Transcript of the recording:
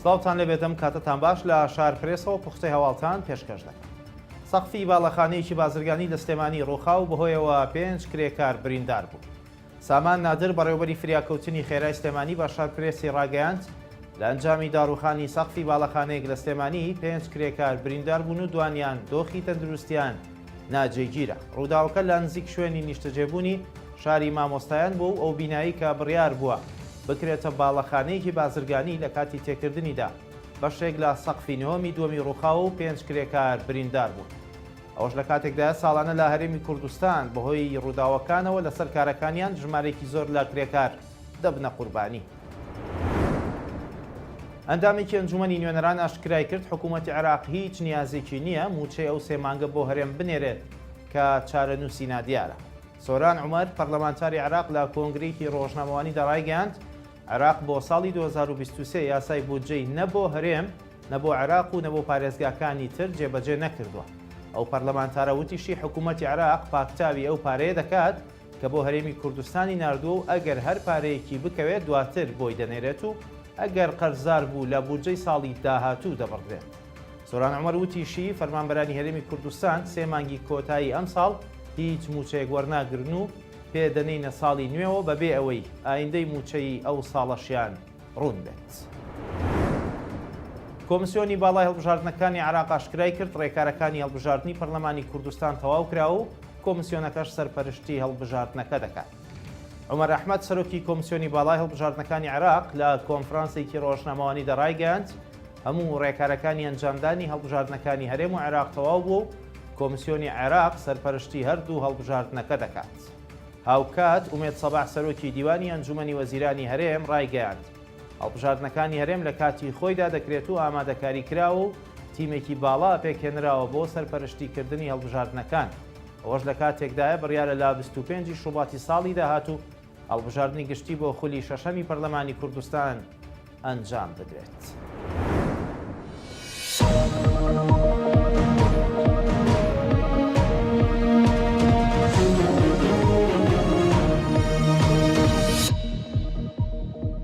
سڵاوتان لەبێتم کاتتان باش لە شار پرێسەوە پوختەی هەواڵتان پێشکەش دەکەم. سەقفی باڵەخانەیەکی بازرگانی لە سلێمانی ڕووخاو بەهۆیەوە 5 کرێکار بریندار بوو. سامان نادر بەڕێوەبەری فریاکەوتنی خێرای سلێمانی بە شار پرێسی ڕاگەیاند لە ئەنجامی داڕوخانی سەقفی باڵەخانەیەک لە سلێمانی 5 کرێکار بریندار بوون و دوانیان دۆخی تەندروستیان ناجێگیرە. ڕووداوەکە لە نزیک شوێنی نیشتەجێبوونی شاری مامۆستایان بوو ئەو بینایی کە بڕیار بووە بکرێتە باڵەخانەیەکی بازرگانی لە کاتی تێکردنیدا بەشێک لە سەقفی نۆمی دووەمی ڕووخاو و 5 کرێکار بریندار بوون. ئەوەش لە کاتێکدا ساڵانە لە هەرێمی کوردستان بەهۆی ڕووداوەکانەوە لەسەر کارەکانیان ژمارێکی زۆر لە کرێکار دەبنە قوربانی. ئەندامێکی ئەنجومەنی نوێنەران ئاشکرای کرد حکوومەتی عێراق هیچ نیازێکی نییە موچەی ئەو سێ مانگە بۆ هەرێم بنێرێت کە چارەنووسی نادیارە. سۆران عومەر پەرلەمانتاری عێراق لە کۆنگرێکی ڕۆژنامەوانیدا ڕایگەیاند عێراق بۆ ساڵی 2023 یاسای بودجەی نەبۆ هەرێم نەبۆ عێراق و نەبۆ پارێزگاکانی تر جێبەجێ نەکردووە. ئەو پەرلەمانتارە وتیشی حکوومەتی عێراق پاکتاوی ئەو پارەیە دەکات کە بۆ هەرێمی کوردستانی ناردووە و ئەگەر هەر پارەیەکی بکەوێت دواتر بۆی دەنێرێت و ئەگەر قەرزار بوو لە بودجەی ساڵی داهاتوو دەبڕدرێت. سۆران عومەر وتیشی فەرمانبەرانی هەرێمی کوردستان سێ مانگی کۆتایی ئەم ساڵ هیچ موچەیەک وەرناگرن و پێدەنینە ساڵی نوێەوە بەبێ ئەوەی ئایندەی موچەی ئەو ساڵەشیان ڕوون بێت. کۆمسیۆنی باڵای هەڵبژاردنەکانی عێراق ئاشکرای کرد ڕێکارەکانی هەڵبژاردننی پەرلەمانی کوردستان تەواو کرا و کۆمسیۆنەکەش سەرپەرشتی هەڵبژاردنەکە دەکات. عومەر ئەحمەد سەرۆکی کۆمسیۆنی باڵای هەڵبژاردنەکانی عێراق لە کۆنفرانسێکی ڕۆژنامەوانی دەڕایگەاند هەموو ڕێکارەکانی ئەنجامدانی هەڵبژاردنەکانی هەرێم و عێراق تەواو بوو کۆمسیۆنی عێراق سەرپەرشتی هەردوو هەڵبژاردنەکە دەکات. هاوکات ئومێد سەباح سەرۆکی دیوانی ئەنجومەنی وەزیرانی هەرێم ڕایگەیاند هەڵبژاردنەکانی هەرێم لە کاتی خۆیدا دەکرێت و ئامادەکاری کراوە و تیمێکی باڵا پێکهێنراوە بۆ سەرپەرشتیکردنی هەڵبژاردنەکان. ئەوەش لە کاتێکدایە بڕیارە لە 25 شوباتی ساڵی داهاتوو هەڵبژاردننی گشتی بۆ خولی شەشەمی پەرلەمانی کوردستان ئەنجام بدرێت.